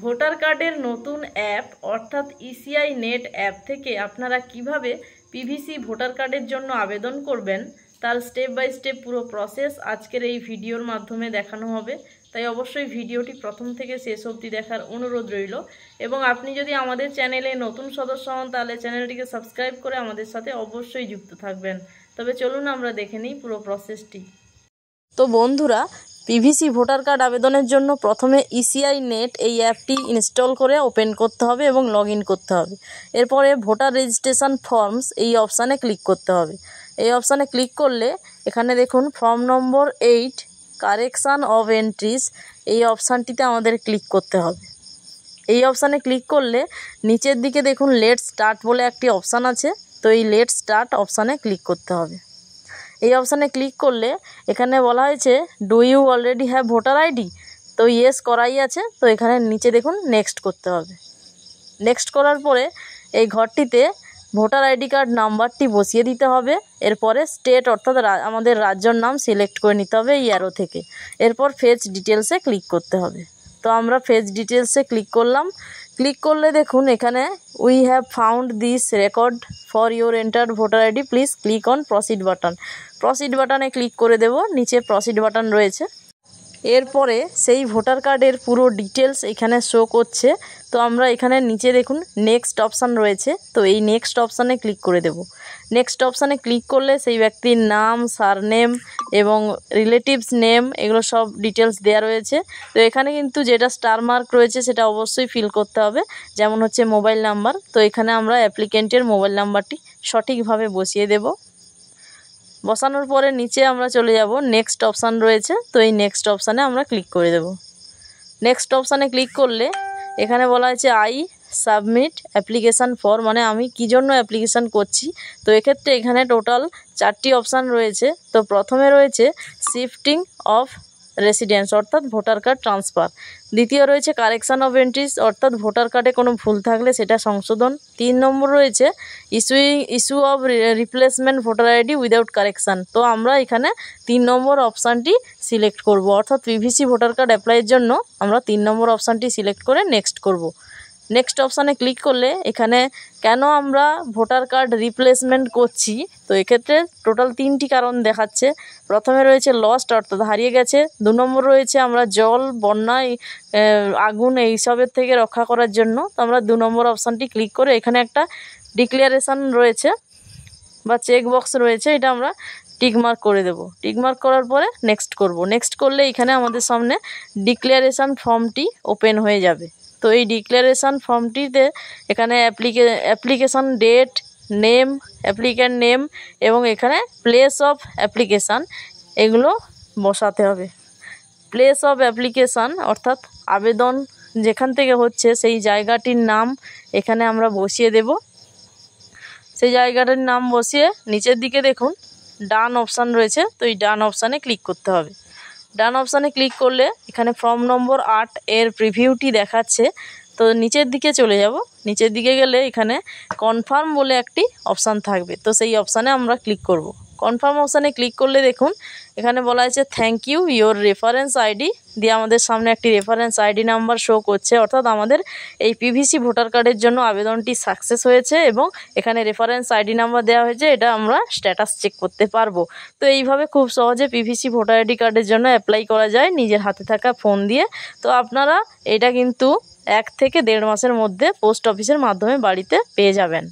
Voter কার্ডের নতুন app অর্থাৎ ইসিআই নেট অ্যাপ থেকে আপনারা কিভাবে পিভিসি ভোটার কার্ডের জন্য আবেদন করবেন তার স্টেপ বাই স্টেপ পুরো প্রসেস আজকের এই ভিডিওর মাধ্যমে দেখানো হবে। তাই অবশ্যই ভিডিওটি প্রথম থেকে শেষ অবধি দেখার অনুরোধ রইল এবং আপনি যদি আমাদের চ্যানেলে নতুন সদস্য হন তাহলে চ্যানেলটিকে সাবস্ক্রাইব করে আমাদের সাথে অবশ্যই যুক্ত থাকবেন। তবে চলুন আমরা দেখে নিই পুরো প্রসেসটি। তো বন্ধুরা, পিভিসি ভোটার কার্ড আবেদনের জন্য প্রথমে ইসিআই নেট এই অ্যাপটি ইনস্টল করে ওপেন করতে হবে এবং লগ ইন করতে হবে। এরপরে ভোটার রেজিস্ট্রেশন ফর্মস এই অপশানে ক্লিক করতে হবে। এই অপশানে ক্লিক করলে এখানে দেখুন form number 8 correction of entries এই অপশানটিতে আমাদের ক্লিক করতে হবে। এই অপশানে ক্লিক করলে নিচের দিকে দেখুন লেট স্টার্ট বলে একটি অপশান আছে, তো এই লেট স্টার্ট অপশানে ক্লিক করতে হবে। এই অপশানে ক্লিক করলে এখানে বলা হয়েছে do you already have voter ID, তো ইয়েস করাই আছে, তো এখানে নিচে দেখুন নেক্সট করতে হবে। নেক্সট করার পরে এই ঘরটিতে ভোটার আইডি কার্ড নাম্বারটি বসিয়ে দিতে হবে। এরপরে স্টেট অর্থাৎ আমাদের রাজ্যর নাম সিলেক্ট করে নিতে হবে এই অ্যারো থেকে। এরপর ফেচ ডিটেলসে ক্লিক করতে হবে। তো আমরা ফেচ ডিটেলসে ক্লিক করলাম। ক্লিক করলে দেখুন এখানে we have found this record for your entered voter ID, please click on proceed button. Proceed বাটনে ক্লিক করে দেব, নিচে প্রসিড বাটন রয়েছে। এরপরে সেই ভোটার কার্ডের পুরো ডিটেলস এখানে শো করছে। তো আমরা এখানে নিচে দেখুন নেক্সট অপশান রয়েছে, তো এই নেক্সট অপশানে ক্লিক করে দেব। নেক্সট অপশানে ক্লিক করলে সেই ব্যক্তির নাম, সারনেম এবং রিলেটিভস নেম এগুলো সব ডিটেলস দেওয়া রয়েছে। তো এখানে কিন্তু যেটা স্টার মার্ক রয়েছে সেটা অবশ্যই ফিল করতে হবে, যেমন হচ্ছে মোবাইল নাম্বার। তো এখানে আমরা অ্যাপ্লিকেন্টের মোবাইল নাম্বারটি সঠিকভাবে বসিয়ে দেব। বসানোর পরে নিচে আমরা চলে যাব, নেক্সট অপশান রয়েছে, তো এই নেক্সট অপশানে আমরা ক্লিক করে দেব। নেক্সট অপশানে ক্লিক করলে এখানে বলা হয়েছে আই সাবমিট অ্যাপ্লিকেশান ফর, মানে আমি কী জন্য অ্যাপ্লিকেশান করছি। তো এক্ষেত্রে এখানে টোটাল 4টি অপশান রয়েছে। তো প্রথমে রয়েছে শিফটিং অফ রেসিডেন্স অর্থাৎ ভোটার কার্ড ট্রান্সফার। দ্বিতীয় রয়েছে কারেকশান অফ এন্ট্রিজ অর্থাৎ ভোটার কার্ডে কোনো ভুল থাকলে সেটা সংশোধন। 3 নম্বর রয়েছে issue of replacement voter ID without correction. তো আমরা এখানে 3 নম্বর অপশানটি সিলেক্ট করব, অর্থাৎ পিভিসি ভোটার কার্ড অ্যাপ্লাইয়ের জন্য আমরা 3 নম্বর অপশানটি সিলেক্ট করে নেক্সট করব। নেক্সট অপশানে ক্লিক করলে এখানে কেন আমরা ভোটার কার্ড রিপ্লেসমেন্ট করছি, তো এক্ষেত্রে টোটাল 3টি কারণ দেখাচ্ছে। প্রথমে রয়েছে লস্ট অর্থাৎ হারিয়ে গেছে। 2 নম্বর রয়েছে আমরা জল, বন্যা, আগুন এইসবের থেকে রক্ষা করার জন্য। তো আমরা 2 নম্বর অপশানটি ক্লিক করে এখানে একটা ডিক্লারেশান রয়েছে বা চেক বক্স রয়েছে, এটা আমরা টিকমার্ক করে দেব। টিকমার্ক করার পরে নেক্সট করব। নেক্সট করলে এখানে আমাদের সামনে ডিক্লারেশান ফর্মটি ওপেন হয়ে যাবে। তো এই ডিক্লারেশান ফর্মটিতে এখানে application date, name, applicant name এবং এখানে প্লেস অফ অ্যাপ্লিকেশান এগুলো বসাতে হবে। প্লেস অফ অ্যাপ্লিকেশান অর্থাৎ আবেদন যেখান থেকে হচ্ছে সেই জায়গাটির নাম এখানে আমরা বসিয়ে দেব। সেই জায়গাটার নাম বসিয়ে নিচের দিকে দেখুন ডান অপশান রয়েছে, তো এই ডান অপশানে ক্লিক করতে হবে। ডান অপশানে ক্লিক করলে এখানে ফর্ম নম্বর 8 এর প্রিভিউটি দেখাচ্ছে। তো নিচের দিকে চলে যাব। নিচের দিকে গেলে এখানে কনফার্ম বলে একটি অপশান থাকবে, তো সেই অপশানে আমরা ক্লিক করব। কনফার্ম অপশানে ক্লিক করলে দেখুন এখানে বলা আছে thank you your reference ID দিয়ে আমাদের সামনে একটি রেফারেন্স আইডি নাম্বার শো করছে, অর্থাৎ আমাদের এই পিভিসি ভোটার কার্ডের জন্য আবেদনটি সাকসেস হয়েছে এবং এখানে রেফারেন্স আইডি নাম্বার দেওয়া হয়েছে, এটা আমরা স্ট্যাটাস চেক করতে পারবো। তো এইভাবে খুব সহজে পিভিসি ভোটার আইডি কার্ডের জন্য অ্যাপ্লাই করা যায় নিজের হাতে থাকা ফোন দিয়ে। তো আপনারা এটা কিন্তু 1 থেকে 1.5 মাসের মধ্যে পোস্ট অফিসের মাধ্যমে বাড়িতে পেয়ে যাবেন।